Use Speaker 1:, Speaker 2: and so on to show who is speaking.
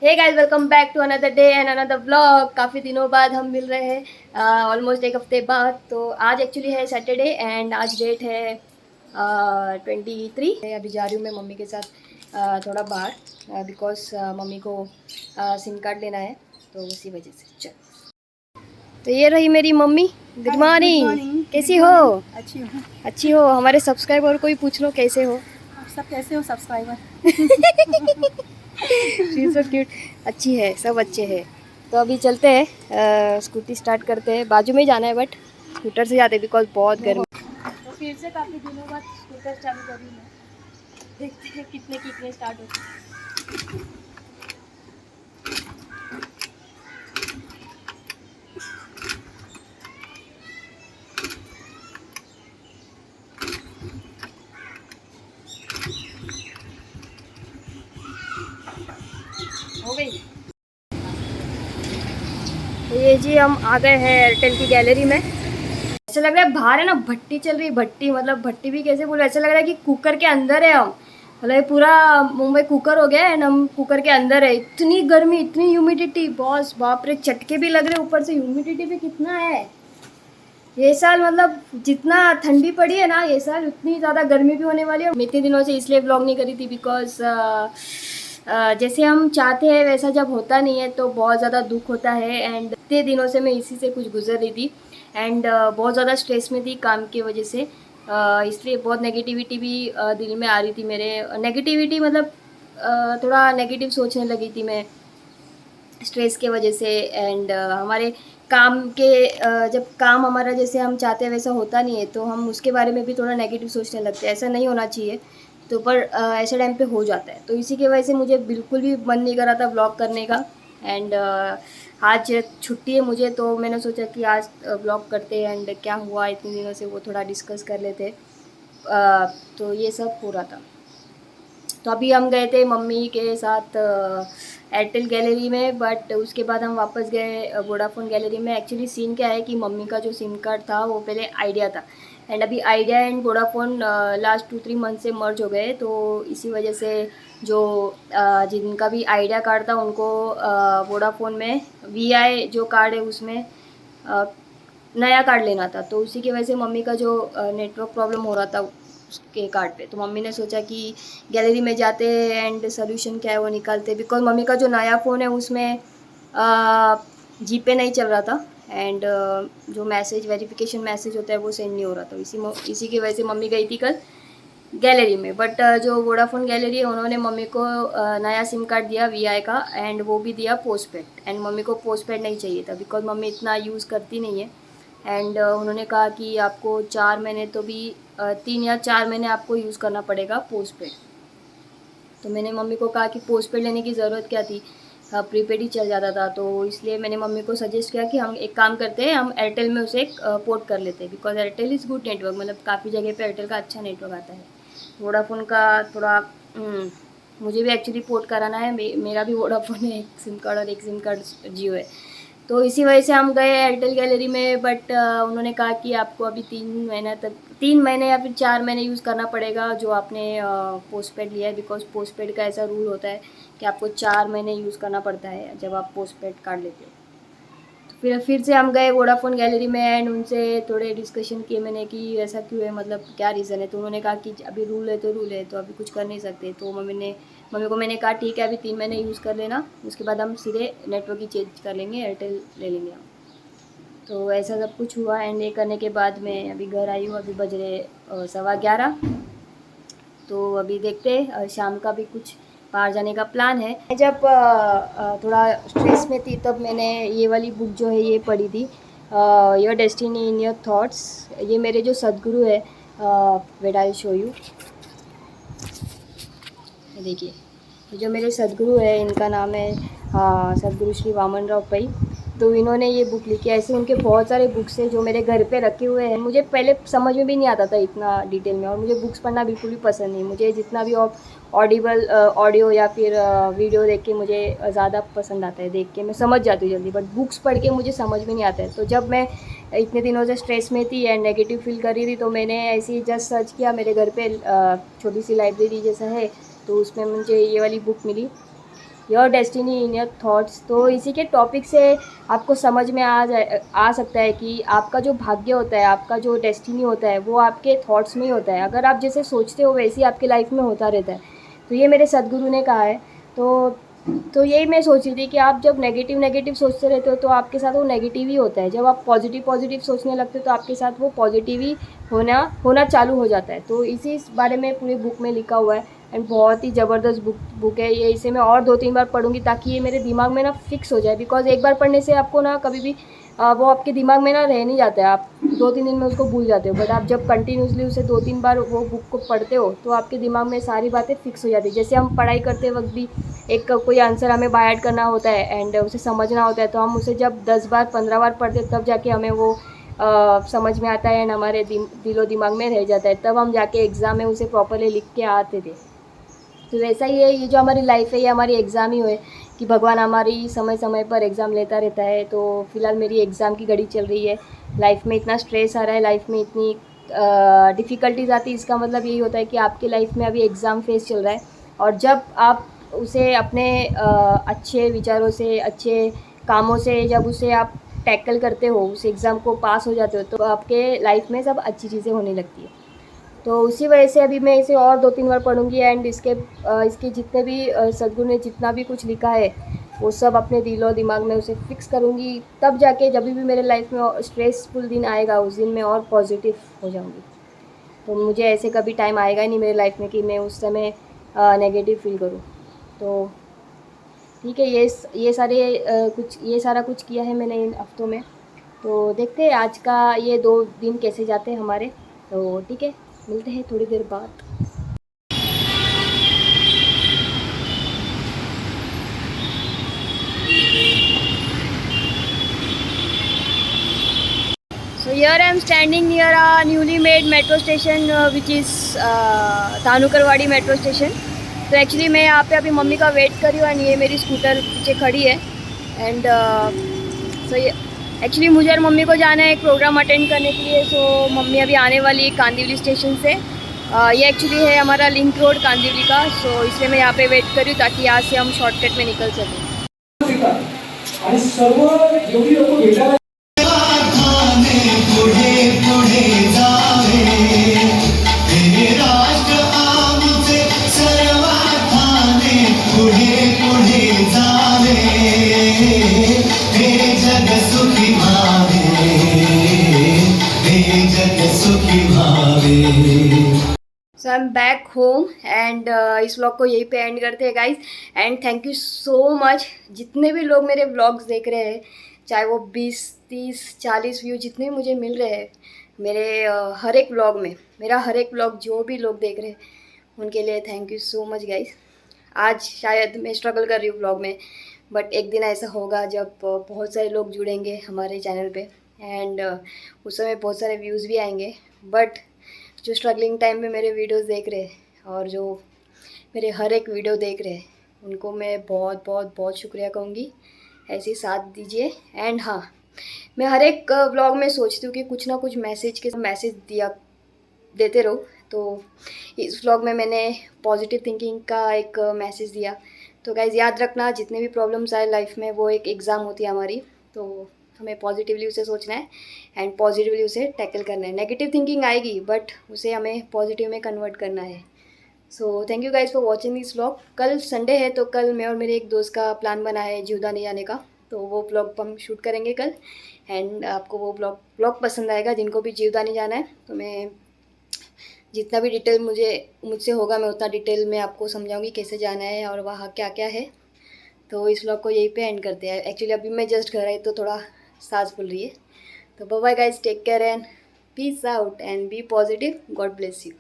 Speaker 1: Hey guys, welcome back to another day and another vlog. काफ़ी दिनों बाद हम मिल रहे हैं, ऑलमोस्ट एक हफ्ते बाद। तो आज एक्चुअली है सैटरडे एंड आज डेट है 23। अभी जा रही हूँ मैं मम्मी के साथ थोड़ा बाहर, बिकॉज मम्मी को सिम कार्ड लेना है, तो उसी वजह से चल। तो ये रही मेरी मम्मी। Good morning. कैसी हो?
Speaker 2: अच्छी हूँ।
Speaker 1: अच्छी हो? हमारे सब्सक्राइबर को ही पूछ लो कैसे हो।
Speaker 2: आप सब कैसे हो subscriber?
Speaker 1: She is so cute. अच्छी है, सब अच्छे हैं। तो अभी चलते हैं, स्कूटी स्टार्ट करते हैं। बाजू में ही जाना है बट स्कूटर से जाते हैं बिकॉज बहुत गर्मी। तो फिर से काफ़ी दिनों बाद स्कूटर चालू कर रही हूँ। देखते हैं कितने कितने स्टार्ट होते हैं। हो गई। तो ये जी हम आ गए हैं एयरटेल की गैलरी में। ऐसा लग रहा है बाहर है ना भट्टी चल रही। भट्टी मतलब भट्टी भी कैसे बोलो, ऐसा लग रहा है कि कुकर के अंदर है हम। मतलब ये पूरा मुंबई कुकर हो गया है ना, हम कुकर के अंदर है। इतनी गर्मी, इतनी ह्यूमिडिटी, बॉस बाप रे, चटके भी लग रहे, ऊपर से ह्यूमिडिटी भी कितना है। ये साल मतलब जितना ठंडी पड़ी है ना ये साल, उतनी ज़्यादा गर्मी भी होने वाली है। मैं इतने दिनों से इसलिए ब्लॉग नहीं करी थी बिकॉज जैसे हम चाहते हैं वैसा जब होता नहीं है तो बहुत ज़्यादा दुख होता है। एंड इतने दिनों से मैं इसी से कुछ गुजर रही थी एंड बहुत ज़्यादा स्ट्रेस में थी काम की वजह से। इसलिए बहुत नेगेटिविटी भी दिल में आ रही थी मेरे। नेगेटिविटी मतलब थोड़ा नेगेटिव सोचने लगी थी मैं स्ट्रेस के वजह से। एंड हमारे काम के जब काम हमारा जैसे हम चाहते हैं वैसा होता नहीं है तो हम उसके बारे में भी थोड़ा नेगेटिव सोचने लगते हैं। ऐसा नहीं होना चाहिए, तो पर ऐसे टाइम पे हो जाता है। तो इसी की वजह से मुझे बिल्कुल भी मन नहीं कर रहा था व्लॉग करने का। एंड आज छुट्टी है मुझे, तो मैंने सोचा कि आज व्लॉग करते हैं एंड क्या हुआ इतने दिनों से वो थोड़ा डिस्कस कर लेते हैं। तो ये सब हो रहा था। तो अभी हम गए थे मम्मी के साथ एयरटेल गैलरी में, बट उसके बाद हम वापस गए वोडाफोन गैलरी में। एक्चुअली सीन क्या है कि मम्मी का जो सिम कार्ड था वो पहले आइडिया था एंड अभी idea and Vodafone last 2-3 month से मर्ज हो गए। तो इसी वजह से जो जिनका भी आइडिया कार्ड था उनको वोडाफोन में वीआई जो कार्ड है उसमें अ, नया कार्ड लेना था। तो उसी की वजह से मम्मी का जो नेटवर्क प्रॉब्लम हो रहा था उसके कार्ड पे, तो मम्मी ने सोचा कि गैलरी में जाते एंड सोल्यूशन क्या है वो निकालते। बिकॉज मम्मी का जो नया फ़ोन है उसमें जीपे नहीं चल रहा था एंड जो मैसेज वेरिफिकेशन मैसेज होता है वो सेंड नहीं हो रहा था। इसी की वजह से मम्मी गई थी कल गैलरी में। बट जो वोडाफोन गैलरी है उन्होंने मम्मी को नया सिम कार्ड दिया वीआई का एंड वो भी दिया पोस्ट पेड। एंड मम्मी को पोस्ट पेड नहीं चाहिए था बिकॉज मम्मी इतना यूज़ करती नहीं है। एंड उन्होंने कहा कि आपको 4 महीने तो भी 3 या 4 महीने आपको यूज़ करना पड़ेगा पोस्ट पेड। तो मैंने मम्मी को कहा कि पोस्ट पेड लेने की ज़रूरत क्या थी, प्रीपेड ही चल जाता था। तो इसलिए मैंने मम्मी को सजेस्ट किया कि हम एक काम करते हैं, हम एयरटेल में उसे एक पोर्ट कर लेते हैं because Airtel is good network. मतलब काफ़ी जगह पे एयरटेल का अच्छा नेटवर्क आता है। वोडाफोन का थोड़ा मुझे भी एक्चुअली पोर्ट कराना है। मेरा भी वोडाफोन है एक सिम कार्ड और एक सिम कार्ड जियो है। तो इसी वजह से हम गए एयरटेल गैलरी में। बट उन्होंने कहा कि आपको अभी 3 महीना तक 3 महीने या फिर 4 महीने यूज़ करना पड़ेगा जो आपने पोस्ट पेड लिया है। बिकॉज पोस्ट पेड का ऐसा रूल होता है कि आपको 4 महीने यूज़ करना पड़ता है जब आप पोस्ट पेड कार्ड लेते हो। फिर से हम गए वोडाफोन गैलरी में एंड उनसे थोड़े डिस्कशन किए मैंने कि ऐसा क्यों है, मतलब क्या रीज़न है। तो उन्होंने कहा कि अभी रूल है तो रूल है, तो अभी कुछ कर नहीं सकते। तो मम्मी को मैंने कहा ठीक है अभी 3 महीने यूज़ कर लेना, उसके बाद हम सीधे नेटवर्क ही चेंज कर लेंगे, एयरटेल ले लेंगे हम। तो ऐसा सब कुछ हुआ एंड ये करने के बाद मैं अभी घर आई हूँ। अभी बज रहे 11:15। तो अभी देखते हैं, शाम का भी कुछ बाहर जाने का प्लान है। मैं जब थोड़ा स्ट्रेस में थी तब मैंने ये वाली बुक जो है ये पढ़ी थी, your destiny in your thoughts. ये मेरे जो सदगुरु है, वेट आई शो यू। देखिए, ये जो मेरे सदगुरु है इनका नाम है सदगुरु श्री वामन राव पई। तो इन्होंने ये बुक लिखी है। ऐसे उनके बहुत सारे बुक्स हैं जो मेरे घर पे रखे हुए हैं। मुझे पहले समझ में भी नहीं आता था इतना डिटेल में, और मुझे बुक्स पढ़ना बिल्कुल भी पसंद नहीं। मुझे जितना भी ऑडिबल ऑडियो या फिर वीडियो देख के मुझे ज़्यादा पसंद आता है, देख के मैं समझ जाती हूँ जल्दी, बट बुक्स पढ़ के मुझे समझ में नहीं आता है। तो जब मैं इतने दिनों से स्ट्रेस में थी एंड नेगेटिव फील कर रही थी तो मैंने ऐसे ही जस्ट सर्च किया। मेरे घर पे छोटी सी लाइब्रेरी जैसा है तो उसमें मुझे ये वाली बुक मिली, your destiny in your thoughts. तो इसी के टॉपिक से आपको समझ में आ सकता है कि आपका जो भाग्य होता है, आपका जो डेस्टिनी होता है, वो आपके थॉट्स में ही होता है। अगर आप जैसे सोचते हो वैसे ही आपकी लाइफ में होता रहता है। तो ये मेरे सदगुरु ने कहा है। तो यही मैं सोच रही थी कि आप जब नेगेटिव सोचते रहते हो तो आपके साथ वो नेगेटिव ही होता है। जब आप पॉजिटिव सोचने लगते हो तो आपके साथ वो पॉजिटिव ही होना चालू हो जाता है। तो इसी बारे में पूरी बुक में लिखा हुआ है एंड बहुत ही ज़बरदस्त बुक है ये। इसे मैं और 2-3 बार पढ़ूंगी ताकि ये मेरे दिमाग में ना फिक्स हो जाए। बिकॉज एक बार पढ़ने से आपको ना कभी भी वो आपके दिमाग में ना रह नहीं जाता है। आप 2-3 दिन में उसको भूल जाते हो। बट आप जब कंटिन्यूसली उसे 2-3 बार वो बुक को पढ़ते हो तो आपके दिमाग में सारी बातें फिक्स हो जाती है। जैसे हम पढ़ाई करते वक्त भी एक कोई आंसर हमें बाय ऐड करना होता है एंड उसे समझना होता है, तो हम उसे जब 10 बार 15 बार पढ़ते तब जाके हमें वो समझ में आता है एंड हमारे दिलो दिमाग में रह जाता है। तब हम जाके एग्ज़ाम में उसे प्रॉपरली लिख के आते थे। तो वैसा ही है, ये जो हमारी लाइफ है ये हमारी एग्ज़ाम ही है कि भगवान हमारी समय समय पर एग्ज़ाम लेता रहता है। तो फ़िलहाल मेरी एग्ज़ाम की घड़ी चल रही है। लाइफ में इतना स्ट्रेस आ रहा है, लाइफ में इतनी डिफ़िकल्टीज आती है। इसका मतलब यही होता है कि आपकी लाइफ में अभी एग्ज़ाम फेज़ चल रहा है। और जब आप उसे अपने अच्छे विचारों से, अच्छे कामों से जब उसे आप टैकल करते हो, उस एग्ज़ाम को पास हो जाते हो, तो आपके लाइफ में सब अच्छी चीज़ें होने लगती है। तो उसी वजह से अभी मैं इसे और 2-3 बार पढ़ूंगी एंड इसके जितने भी सद्गुरु ने जितना भी कुछ लिखा है वो सब अपने दिलो दिमाग में उसे फिक्स करूंगी। तब जाके जब भी मेरे लाइफ में स्ट्रेसफुल दिन आएगा उस दिन मैं और पॉजिटिव हो जाऊंगी। तो मुझे ऐसे कभी टाइम आएगा ही नहीं मेरे लाइफ में कि मैं उस समय नेगेटिव फील करूँ। तो ठीक है, ये सारा कुछ किया है मैंने इन हफ्तों में। तो देखते हैं आज का ये 2 दिन कैसे जाते हैं हमारे। तो ठीक है, मिलते हैं थोड़ी देर बाद। So here I am standing near a newly made metro station which is Dahanukarwadi metro station. तो एक्चुअली मैं यहाँ पे अभी मम्मी का वेट कर रही हूँ एंड ये मेरी स्कूटर पीछे खड़ी है एंड सो ये एक्चुअली मुझे और मम्मी को जाना है एक प्रोग्राम अटेंड करने के लिए। सो मम्मी अभी आने वाली है कांदिवली स्टेशन से। ये एक्चुअली है हमारा लिंक रोड कांदिवली का। सो इसलिए मैं यहाँ पे वेट कर रही हूँ ताकि यहाँ से हम शॉर्टकट में निकल सकें।
Speaker 3: आणि सर्व जेवढी लोक भेटायला पुढे पुढे जावे हे राष्ट्र आमचे सर्वार्थाने पुढे पुढे जावे हे जग सुखी भावे हे जग सुखी भावे।
Speaker 1: So I am back home and इस व्लॉग को यहीं पे एंड करते हैं guys. And thank you so much जितने भी लोग मेरे व्लॉग्स देख रहे हैं, चाहे वो 20, 30, 40 व्यू जितने भी मुझे मिल रहे हैं मेरे हर एक व्लॉग में, मेरा हर एक व्लॉग जो भी लोग देख रहे हैं उनके लिए thank you so much guys. आज शायद मैं स्ट्रगल कर रही हूँ व्लॉग में, बट एक दिन ऐसा होगा जब बहुत सारे लोग जुड़ेंगे हमारे चैनल पे एंड उस समय बहुत सारे व्यूज़ भी आएंगे। बट जो स्ट्रगलिंग टाइम में मेरे वीडियोस देख रहे हैं और जो मेरे हर एक वीडियो देख रहे हैं उनको मैं बहुत बहुत बहुत शुक्रिया कहूँगी। ऐसे ही साथ दीजिए। एंड हाँ, मैं हर एक व्लॉग में सोचती हूँ कि कुछ ना कुछ मैसेज देते रहो। तो इस व्लॉग में मैंने पॉजिटिव थिंकिंग का एक मैसेज दिया। तो गाइज़ याद रखना, जितने भी प्रॉब्लम्स आए लाइफ में वो एक एग्ज़ाम होती है हमारी। तो हमें पॉजिटिवली उसे सोचना है एंड पॉजिटिवली उसे टैकल करना है। नेगेटिव थिंकिंग आएगी बट उसे हमें पॉजिटिव में कन्वर्ट करना है। So thank you guys for watching this vlog. कल संडे है तो कल मैं और मेरे एक दोस्त का प्लान बना है जीवदानी जाने का। तो वो व्लॉग हम शूट करेंगे कल एंड आपको वो व्लॉग पसंद आएगा। जिनको भी जीवदानी जाना है तो मैं जितना भी डिटेल मुझसे होगा मैं उतना डिटेल में आपको समझाऊंगी कैसे जाना है और वहाँ क्या क्या है। तो इस व्लॉग को यहीं पे एंड करते हैं। एक्चुअली अभी मैं जस्ट घर आई तो थोड़ा सांस फूल रही है। तो bye bye guys, take care and peace out and be positive. God bless you.